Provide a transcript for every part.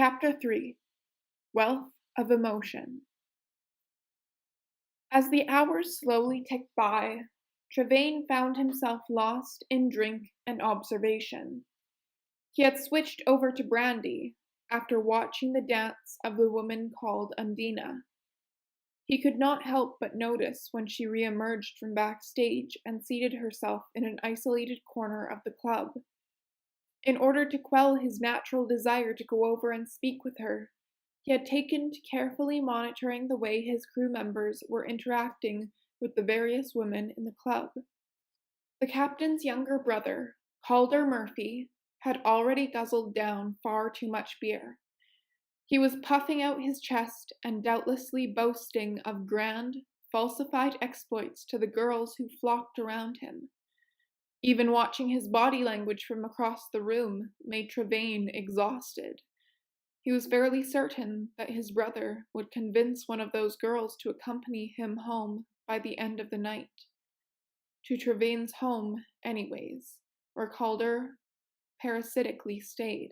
Chapter 3 Wealth of Emotion. As the hours slowly ticked by, Trevain found himself lost in drink and observation. He had switched over to brandy after watching the dance of the woman called Undina. He could not help but notice when she re-emerged from backstage and seated herself in an isolated corner of the club. In order to quell his natural desire to go over and speak with her, he had taken to carefully monitoring the way his crew members were interacting with the various women in the club. The captain's younger brother, Calder Murphy, had already guzzled down far too much beer. He was puffing out his chest and doubtlessly boasting of grand, falsified exploits to the girls who flocked around him. Even watching his body language from across the room made Trevain exhausted. He was fairly certain that his brother would convince one of those girls to accompany him home by the end of the night. To Trevain's home, anyways, where Calder parasitically stayed.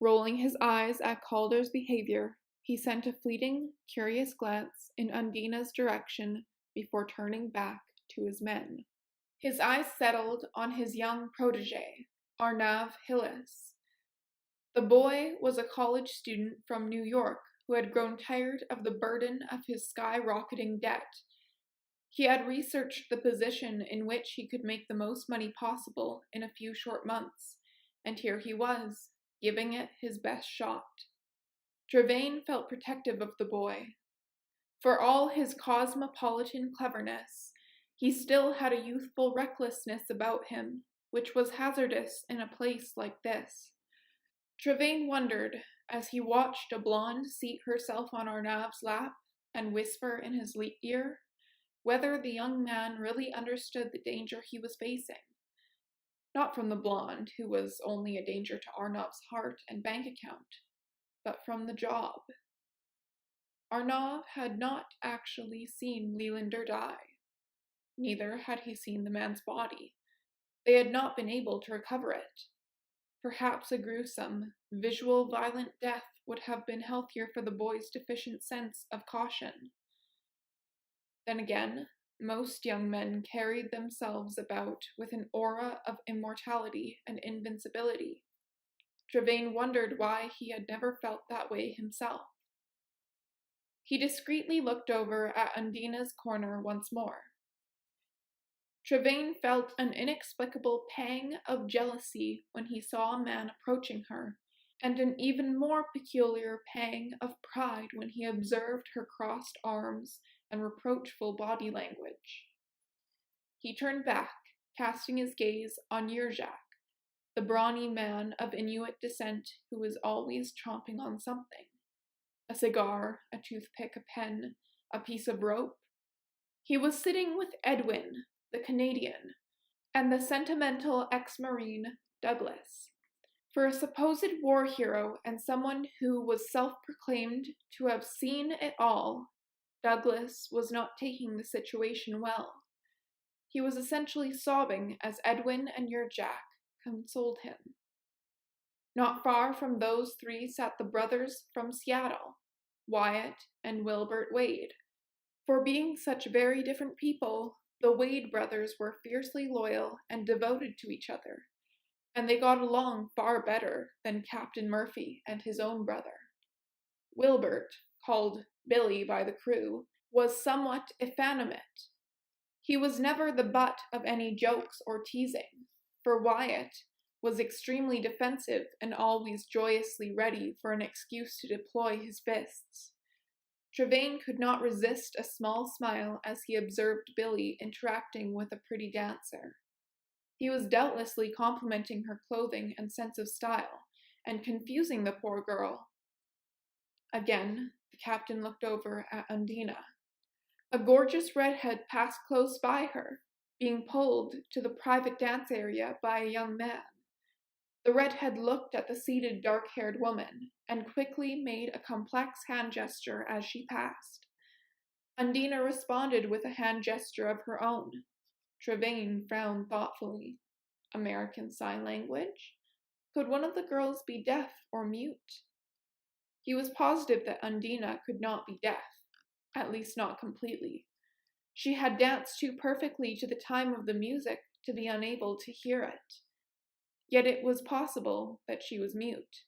Rolling his eyes at Calder's behavior, he sent a fleeting, curious glance in Undina's direction before turning back to his men. His eyes settled on his young protege, Arnav Hillis. The boy was a college student from New York who had grown tired of the burden of his skyrocketing debt. He had researched the position in which he could make the most money possible in a few short months, and here he was, giving it his best shot. Trevain felt protective of the boy. For all his cosmopolitan cleverness, he still had a youthful recklessness about him, which was hazardous in a place like this. Trevain wondered, as he watched a blonde seat herself on Arnav's lap and whisper in his ear, whether the young man really understood the danger he was facing. Not from the blonde, who was only a danger to Arnav's heart and bank account, but from the job. Arnav had not actually seen Leelander die. Neither had he seen the man's body. They had not been able to recover it. Perhaps a gruesome, visual, violent death would have been healthier for the boy's deficient sense of caution. Then again, most young men carried themselves about with an aura of immortality and invincibility. Trevain wondered why he had never felt that way himself. He discreetly looked over at Undina's corner once more. Trevain felt an inexplicable pang of jealousy when he saw a man approaching her, and an even more peculiar pang of pride when he observed her crossed arms and reproachful body language. He turned back, casting his gaze on Yurjak, the brawny man of Inuit descent who was always chomping on something. A cigar, a toothpick, a pen, a piece of rope. He was sitting with Edwin, the Canadian, and the sentimental ex-Marine, Douglas. For a supposed war hero and someone who was self-proclaimed to have seen it all, Douglas was not taking the situation well. He was essentially sobbing as Edwin and Yurjak consoled him. Not far from those three sat the brothers from Seattle, Wyatt and Wilbert Wade. For being such very different people, the Wade brothers were fiercely loyal and devoted to each other, and they got along far better than Captain Murphy and his own brother. Wilbert, called Billy by the crew, was somewhat effeminate. He was never the butt of any jokes or teasing, for Wyatt was extremely defensive and always joyously ready for an excuse to deploy his fists. Trevain could not resist a small smile as he observed Billy interacting with a pretty dancer. He was doubtlessly complimenting her clothing and sense of style, and confusing the poor girl. Again, the captain looked over at Undina. A gorgeous redhead passed close by her, being pulled to the private dance area by a young man. The redhead looked at the seated dark-haired woman, and quickly made a complex hand gesture as she passed. Undina responded with a hand gesture of her own. Trevain frowned thoughtfully. American Sign Language? Could one of the girls be deaf or mute? He was positive that Undina could not be deaf, at least not completely. She had danced too perfectly to the time of the music to be unable to hear it. Yet it was possible that she was mute.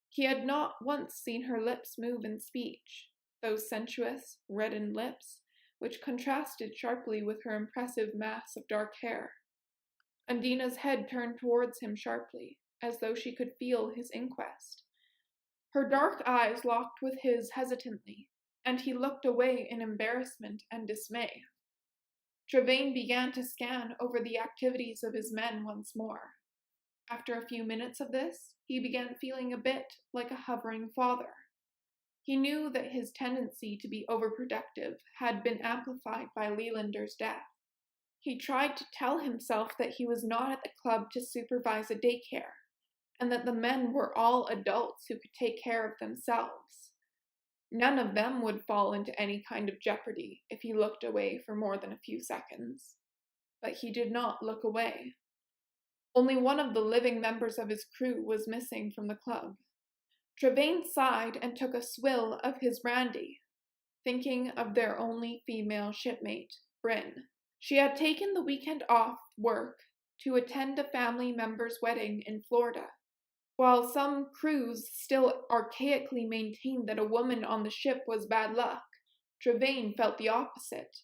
He had not once seen her lips move in speech, those sensuous, reddened lips, which contrasted sharply with her impressive mass of dark hair. Undina's head turned towards him sharply, as though she could feel his inquest. Her dark eyes locked with his hesitantly, and he looked away in embarrassment and dismay. Trevain began to scan over the activities of his men once more. After a few minutes of this, he began feeling a bit like a hovering father. He knew that his tendency to be overproductive had been amplified by Lelander's death. He tried to tell himself that he was not at the club to supervise a daycare, and that the men were all adults who could take care of themselves. None of them would fall into any kind of jeopardy if he looked away for more than a few seconds. But he did not look away. Only one of the living members of his crew was missing from the club. Trevain sighed and took a swill of his brandy, thinking of their only female shipmate, Bryn. She had taken the weekend off work to attend a family member's wedding in Florida. While some crews still archaically maintained that a woman on the ship was bad luck, Trevain felt the opposite.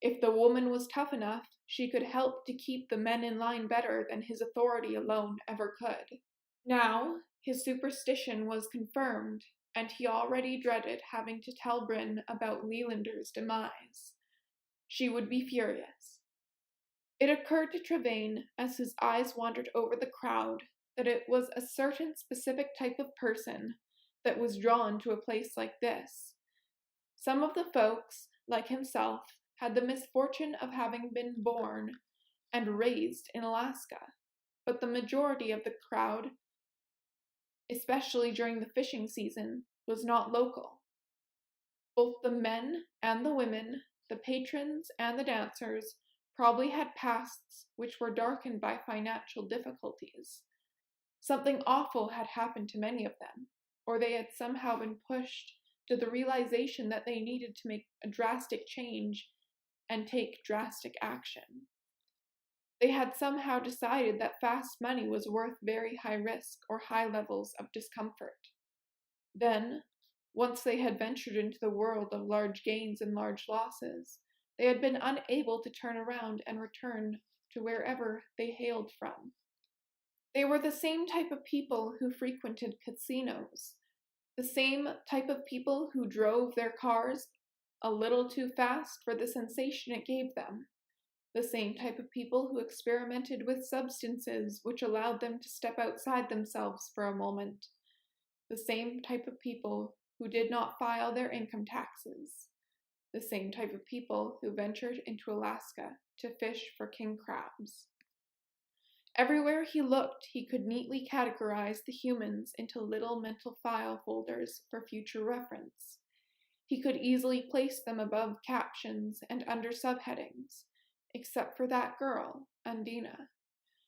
If the woman was tough enough, she could help to keep the men in line better than his authority alone ever could. Now, his superstition was confirmed, and he already dreaded having to tell Bryn about Lelander's demise. She would be furious. It occurred to Trevain, as his eyes wandered over the crowd, that it was a certain specific type of person that was drawn to a place like this. Some of the folks, like himself, had the misfortune of having been born and raised in Alaska, but the majority of the crowd, especially during the fishing season, was not local. Both the men and the women, the patrons and the dancers, probably had pasts which were darkened by financial difficulties. Something awful had happened to many of them, or they had somehow been pushed to the realization that they needed to make a drastic change and take drastic action. They had somehow decided that fast money was worth very high risk or high levels of discomfort. Then, once they had ventured into the world of large gains and large losses, they had been unable to turn around and return to wherever they hailed from. They were the same type of people who frequented casinos, the same type of people who drove their cars a little too fast for the sensation it gave them, the same type of people who experimented with substances which allowed them to step outside themselves for a moment, the same type of people who did not file their income taxes, the same type of people who ventured into Alaska to fish for king crabs. Everywhere he looked, he could neatly categorize the humans into little mental file folders for future reference. He could easily place them above captions and under subheadings, except for that girl, Undina.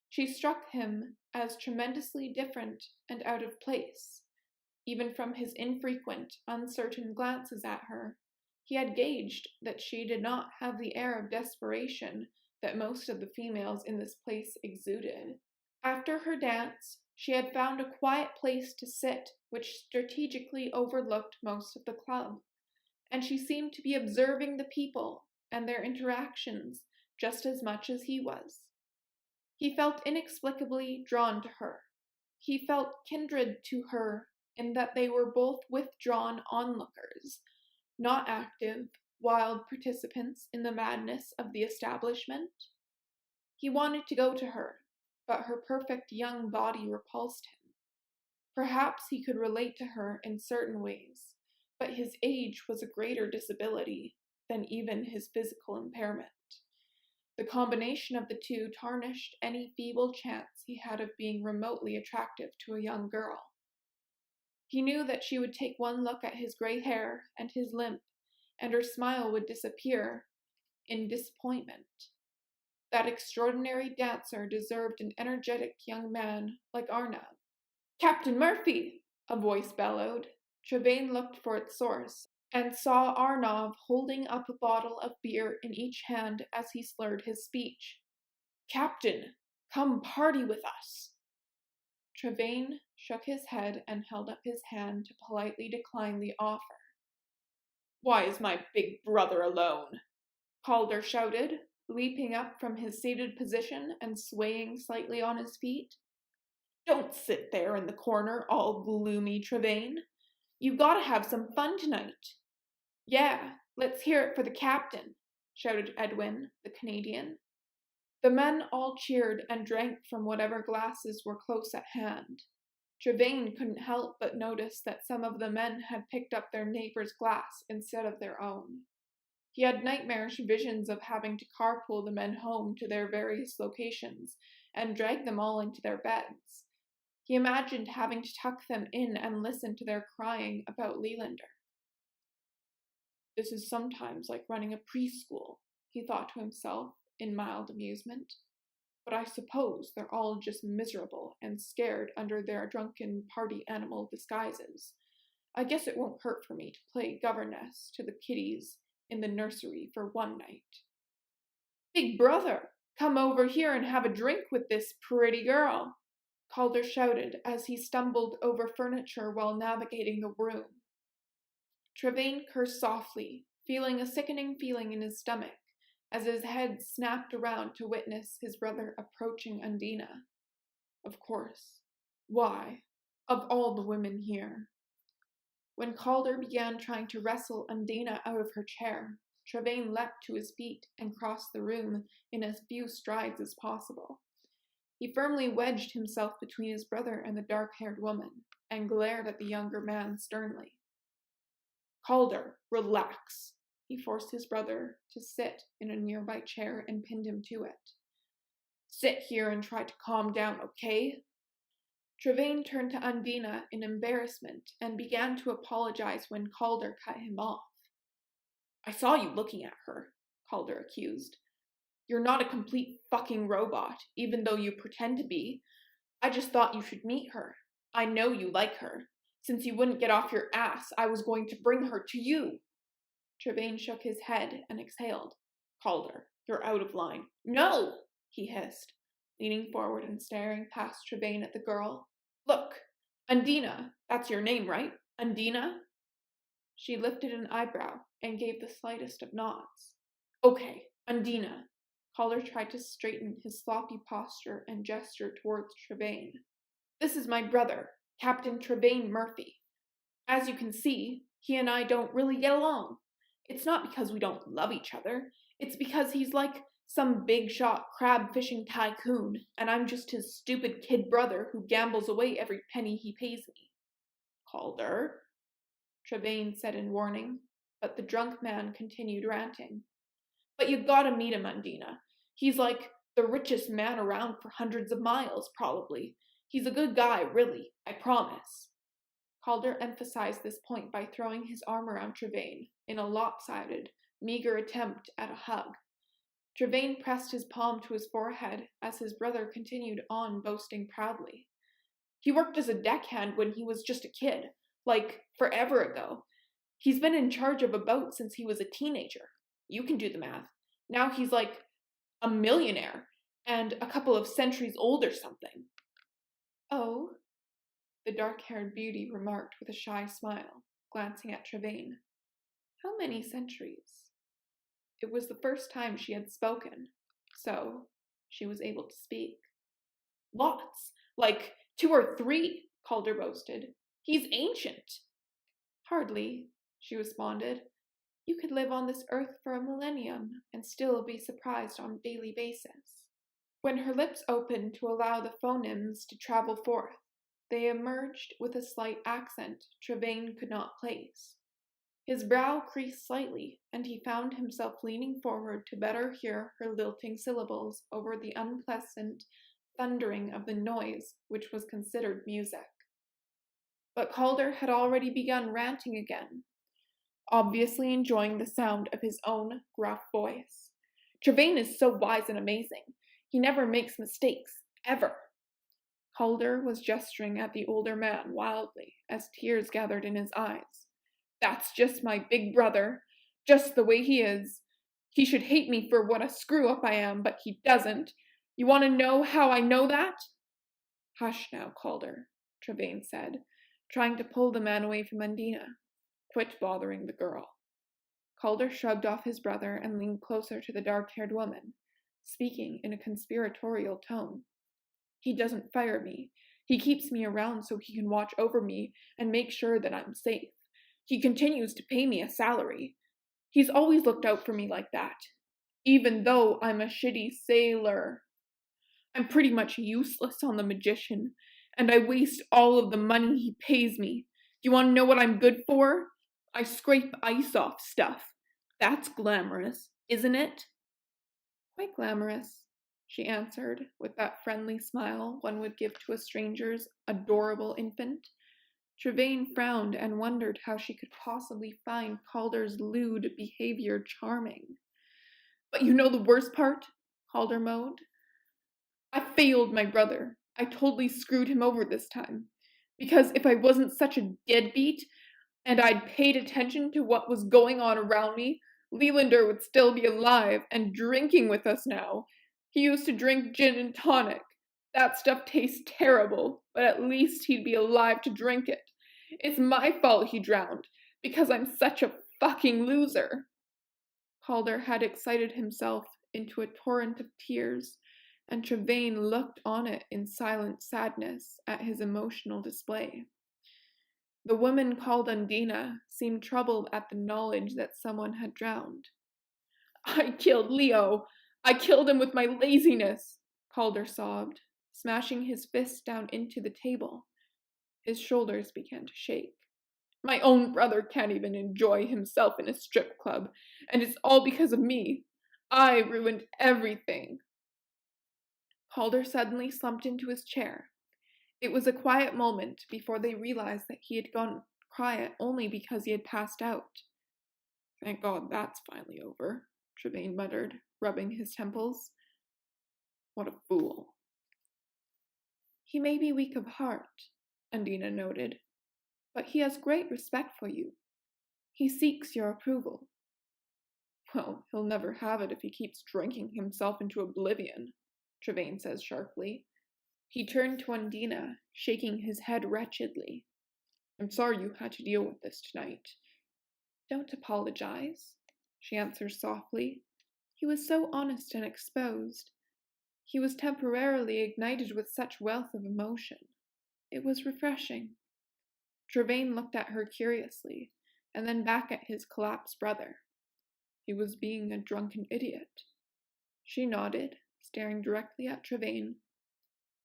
She struck him as tremendously different and out of place. Even from his infrequent, uncertain glances at her, he had gauged that she did not have the air of desperation that most of the females in this place exuded. After her dance, she had found a quiet place to sit which strategically overlooked most of the club, and she seemed to be observing the people and their interactions just as much as he was. He felt inexplicably drawn to her. He felt kindred to her in that they were both withdrawn onlookers, not active, wild participants in the madness of the establishment. He wanted to go to her, but her perfect young body repulsed him. Perhaps he could relate to her in certain ways, but his age was a greater disability than even his physical impairment. The combination of the two tarnished any feeble chance he had of being remotely attractive to a young girl. He knew that she would take one look at his gray hair and his limp, and her smile would disappear in disappointment. That extraordinary dancer deserved an energetic young man like Arnav. Captain Murphy! A voice bellowed. Trevain looked for its source, and saw Arnav holding up a bottle of beer in each hand as he slurred his speech. Captain, come party with us! Trevain shook his head and held up his hand to politely decline the offer. Why is my big brother alone? Calder shouted, leaping up from his seated position and swaying slightly on his feet. Don't sit there in the corner all gloomy, Trevain. You gotta have some fun tonight. Yeah, let's hear it for the captain, shouted Edwin, the Canadian. The men all cheered and drank from whatever glasses were close at hand. Trevain couldn't help but notice that some of the men had picked up their neighbor's glass instead of their own. He had nightmarish visions of having to carpool the men home to their various locations and drag them all into their beds. He imagined having to tuck them in and listen to their crying about Leelander. This is sometimes like running a preschool, he thought to himself in mild amusement. But I suppose they're all just miserable and scared under their drunken party animal disguises. I guess it won't hurt for me to play governess to the kiddies in the nursery for one night. Big brother, come over here and have a drink with this pretty girl, Calder shouted as he stumbled over furniture while navigating the room. Trevain cursed softly, feeling a sickening feeling in his stomach as his head snapped around to witness his brother approaching Undina. Of course. Why? Of all the women here. When Calder began trying to wrestle Undina out of her chair, Trevain leapt to his feet and crossed the room in as few strides as possible. He firmly wedged himself between his brother and the dark-haired woman, and glared at the younger man sternly. Calder, relax. He forced his brother to sit in a nearby chair and pinned him to it. Sit here and try to calm down, okay? Trevain turned to Undina in embarrassment and began to apologize when Calder cut him off. I saw you looking at her, Calder accused. You're not a complete fucking robot, even though you pretend to be. I just thought you should meet her. I know you like her. Since you wouldn't get off your ass, I was going to bring her to you. Trevain shook his head and exhaled. Calder, you're out of line. No, he hissed, leaning forward and staring past Trevain at the girl. Look, Undina, that's your name, right? Undina? She lifted an eyebrow and gave the slightest of nods. Okay, Undina. Calder tried to straighten his sloppy posture and gestured towards Trevain. This is my brother, Captain Trevain Murphy. As you can see, he and I don't really get along. It's not because we don't love each other. It's because he's like some big-shot crab fishing tycoon, and I'm just his stupid kid brother who gambles away every penny he pays me. Calder, Trevain said in warning, but the drunk man continued ranting. But you gotta meet him, Undina. He's like the richest man around for hundreds of miles, probably. He's a good guy, really, I promise. Calder emphasized this point by throwing his arm around Trevain in a lopsided, meager attempt at a hug. Trevain pressed his palm to his forehead as his brother continued on boasting proudly. He worked as a deckhand when he was just a kid, like forever ago. He's been in charge of a boat since he was a teenager. You can do the math. Now he's like a millionaire, and a couple of centuries old or something. Oh, the dark-haired beauty remarked with a shy smile, glancing at Trevain. How many centuries? It was the first time she had spoken, so she was able to speak. Lots, like 2 or 3, Calder boasted. He's ancient. Hardly, she responded. You could live on this earth for a millennium and still be surprised on a daily basis. When her lips opened to allow the phonemes to travel forth, they emerged with a slight accent Trevain could not place. His brow creased slightly, and he found himself leaning forward to better hear her lilting syllables over the unpleasant thundering of the noise which was considered music. But Calder had already begun ranting again, obviously enjoying the sound of his own gruff voice. Trevain is so wise and amazing. He never makes mistakes, ever. Calder was gesturing at the older man wildly as tears gathered in his eyes. That's just my big brother, just the way he is. He should hate me for what a screw-up I am, but he doesn't. You want to know how I know that? Hush now, Calder, Trevain said, trying to pull the man away from Undina. Quit bothering the girl. Calder shrugged off his brother and leaned closer to the dark-haired woman, speaking in a conspiratorial tone. He doesn't fire me. He keeps me around so he can watch over me and make sure that I'm safe. He continues to pay me a salary. He's always looked out for me like that, even though I'm a shitty sailor. I'm pretty much useless on the magician, and I waste all of the money he pays me. Do you want to know what I'm good for? I scrape ice off stuff. That's glamorous, isn't it? Quite glamorous, she answered, with that friendly smile one would give to a stranger's adorable infant. Trevain frowned and wondered how she could possibly find Calder's lewd behavior charming. But you know the worst part? Calder moaned. I failed my brother. I totally screwed him over this time. Because if I wasn't such a deadbeat, and I'd paid attention to what was going on around me, Leelander would still be alive and drinking with us now. He used to drink gin and tonic. That stuff tastes terrible, but at least he'd be alive to drink it. It's my fault he drowned, because I'm such a fucking loser. Calder had excited himself into a torrent of tears, and Trevain looked on it in silent sadness at his emotional display. The woman called Undina seemed troubled at the knowledge that someone had drowned. I killed Leo. I killed him with my laziness, Calder sobbed, smashing his fist down into the table. His shoulders began to shake. My own brother can't even enjoy himself in a strip club, and it's all because of me. I ruined everything. Calder suddenly slumped into his chair. It was a quiet moment before they realized that he had gone quiet only because he had passed out. Thank God that's finally over, Trevain muttered, rubbing his temples. What a fool. He may be weak of heart, Undina noted, but he has great respect for you. He seeks your approval. Well, he'll never have it if he keeps drinking himself into oblivion, Trevain says sharply. He turned to Undina, shaking his head wretchedly. I'm sorry you had to deal with this tonight. Don't apologize, she answers softly. He was so honest and exposed. He was temporarily ignited with such wealth of emotion. It was refreshing. Trevain looked at her curiously, and then back at his collapsed brother. He was being a drunken idiot. She nodded, staring directly at Trevain.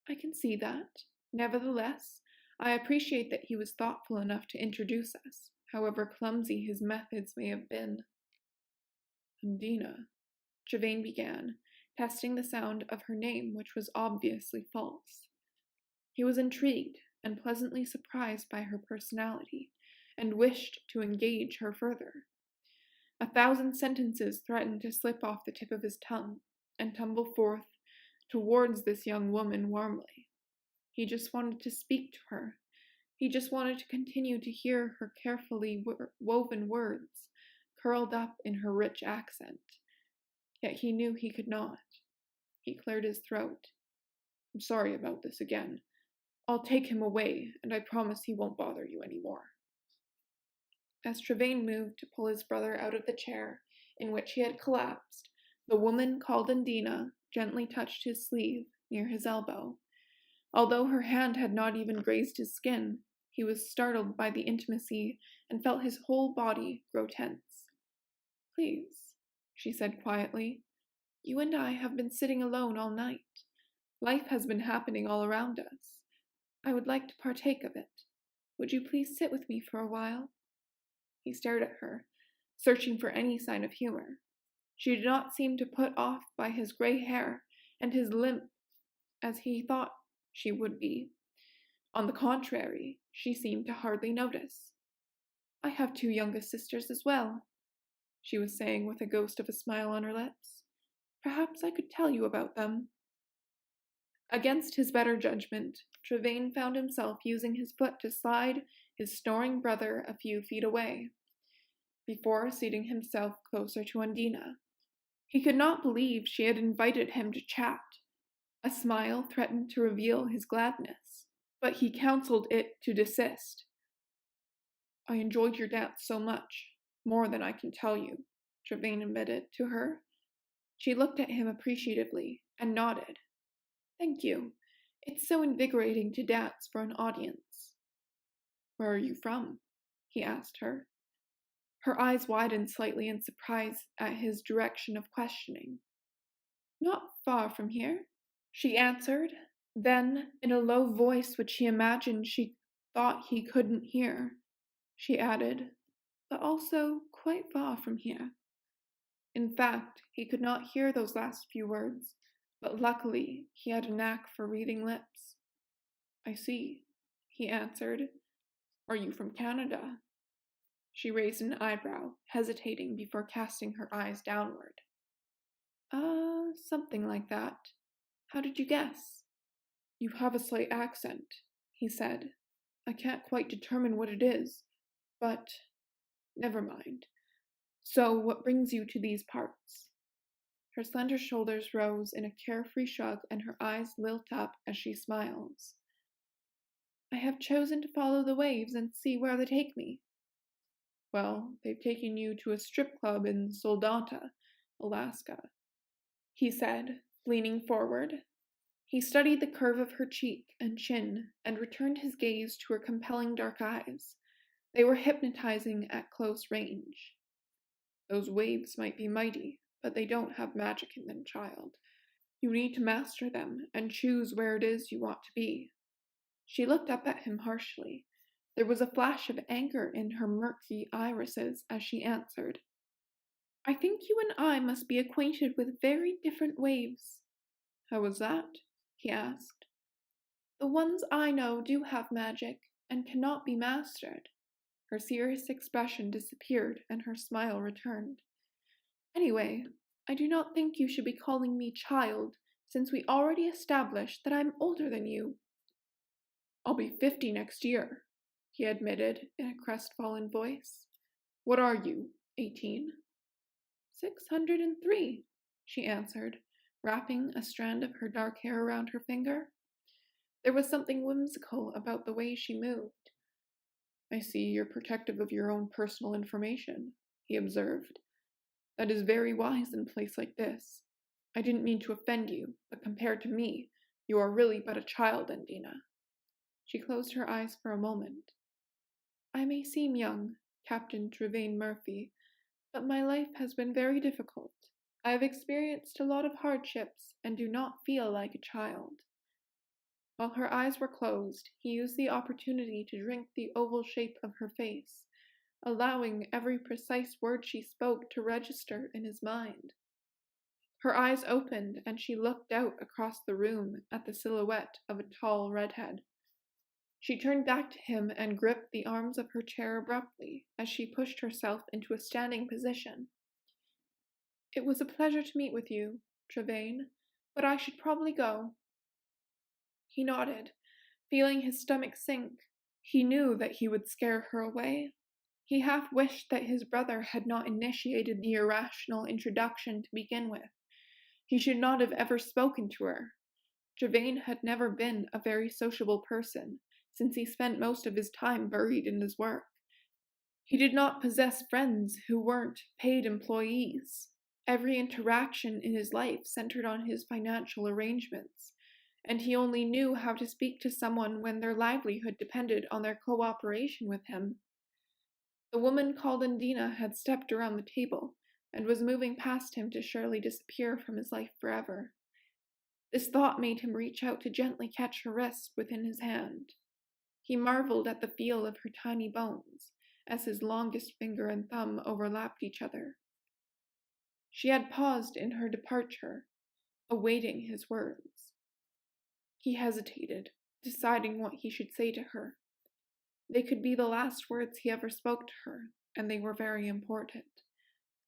I can see that. Nevertheless, I appreciate that he was thoughtful enough to introduce us, however clumsy his methods may have been. Undina, Trevain began, testing the sound of her name, which was obviously false. He was intrigued and pleasantly surprised by her personality, and wished to engage her further. 1,000 sentences threatened to slip off the tip of his tongue, and tumble forth towards this young woman warmly. He just wanted to speak to her. He just wanted to continue to hear her carefully woven words, curled up in her rich accent. Yet he knew he could not. He cleared his throat. I'm sorry about this again. I'll take him away, and I promise he won't bother you any more. As Trevain moved to pull his brother out of the chair in which he had collapsed, the woman called Undina gently touched his sleeve near his elbow. Although her hand had not even grazed his skin, he was startled by the intimacy and felt his whole body grow tense. Please, she said quietly, you and I have been sitting alone all night. Life has been happening all around us. I would like to partake of it. Would you please sit with me for a while? He stared at her, searching for any sign of humor. She did not seem to put off by his gray hair and his limp as he thought she would be. On the contrary, she seemed to hardly notice. I have 2 youngest sisters as well, she was saying with a ghost of a smile on her lips. Perhaps I could tell you about them." Against his better judgment, Trevain found himself using his foot to slide his snoring brother a few feet away, before seating himself closer to Undina. He could not believe she had invited him to chat. A smile threatened to reveal his gladness, but he counseled it to desist. "I enjoyed your dance so much, more than I can tell you," Trevain admitted to her. She looked at him appreciatively and nodded. "Thank you. It's so invigorating to dance for an audience." "Where are you from?" he asked her. Her eyes widened slightly in surprise at his direction of questioning. "Not far from here," she answered. Then, in a low voice which he imagined she thought he couldn't hear, she added, "but also quite far from here." In fact, he could not hear those last few words, but luckily he had a knack for reading lips. "I see," he answered. "Are you from Canada?" She raised an eyebrow, hesitating before casting her eyes downward. Something like that. How did you guess?" "You have a slight accent," he said. "I can't quite determine what it is, but never mind. So, what brings you to these parts?" Her slender shoulders rose in a carefree shrug and her eyes lit up as she smiles. "I have chosen to follow the waves and see where they take me." "Well, they've taken you to a strip club in Soldotna, Alaska," he said, leaning forward. He studied the curve of her cheek and chin and returned his gaze to her compelling dark eyes. They were hypnotizing at close range. "Those waves might be mighty, but they don't have magic in them, child. You need to master them and choose where it is you want to be." She looked up at him harshly. There was a flash of anger in her murky irises as she answered, "I think you and I must be acquainted with very different waves." "How was that?" he asked. "The ones I know do have magic and cannot be mastered." Her serious expression disappeared and her smile returned. "Anyway, I do not think you should be calling me child, since we already established that I'm older than you." "I'll be 50 next year," he admitted in a crestfallen voice. "What are you, 18? 603, she answered, wrapping a strand of her dark hair around her finger. There was something whimsical about the way she moved. "I see you're protective of your own personal information," he observed. "That is very wise in a place like this. I didn't mean to offend you, but compared to me, you are really but a child, Undina." She closed her eyes for a moment. "I may seem young, Captain Trevain Murphy, but my life has been very difficult. I have experienced a lot of hardships and do not feel like a child." While her eyes were closed, he used the opportunity to drink the oval shape of her face, allowing every precise word she spoke to register in his mind. Her eyes opened and she looked out across the room at the silhouette of a tall redhead. She turned back to him and gripped the arms of her chair abruptly as she pushed herself into a standing position. "It was a pleasure to meet with you, Trevain, but I should probably go." He nodded, feeling his stomach sink. He knew that he would scare her away. He half wished that his brother had not initiated the irrational introduction to begin with. He should not have ever spoken to her. Trevain had never been a very sociable person, since he spent most of his time buried in his work. He did not possess friends who weren't paid employees. Every interaction in his life centered on his financial arrangements, and he only knew how to speak to someone when their livelihood depended on their cooperation with him. The woman called Undina had stepped around the table and was moving past him to surely disappear from his life forever. This thought made him reach out to gently catch her wrist within his hand. He marveled at the feel of her tiny bones as his longest finger and thumb overlapped each other. She had paused in her departure, awaiting his words. He hesitated, deciding what he should say to her. They could be the last words he ever spoke to her, and they were very important.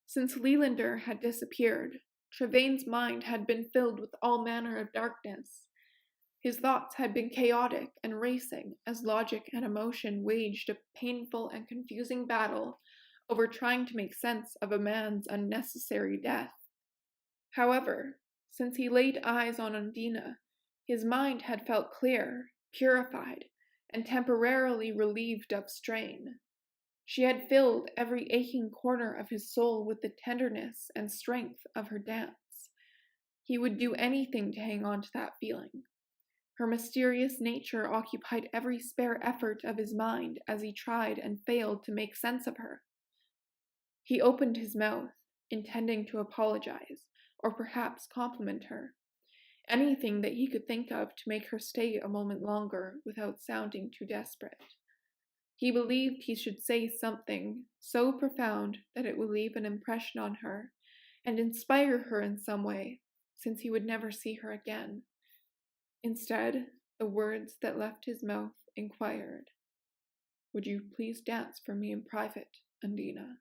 Since Leelander had disappeared, Trevain's mind had been filled with all manner of darkness. His thoughts had been chaotic and racing as logic and emotion waged a painful and confusing battle over trying to make sense of a man's unnecessary death. However, since he laid eyes on Undina, his mind had felt clear, purified, and temporarily relieved of strain. She had filled every aching corner of his soul with the tenderness and strength of her dance. He would do anything to hang on to that feeling. Her mysterious nature occupied every spare effort of his mind as he tried and failed to make sense of her. He opened his mouth, intending to apologize, or perhaps compliment her, anything that he could think of to make her stay a moment longer without sounding too desperate. He believed he should say something so profound that it would leave an impression on her and inspire her in some way, since he would never see her again. Instead, the words that left his mouth inquired, "Would you please dance for me in private, Undina?"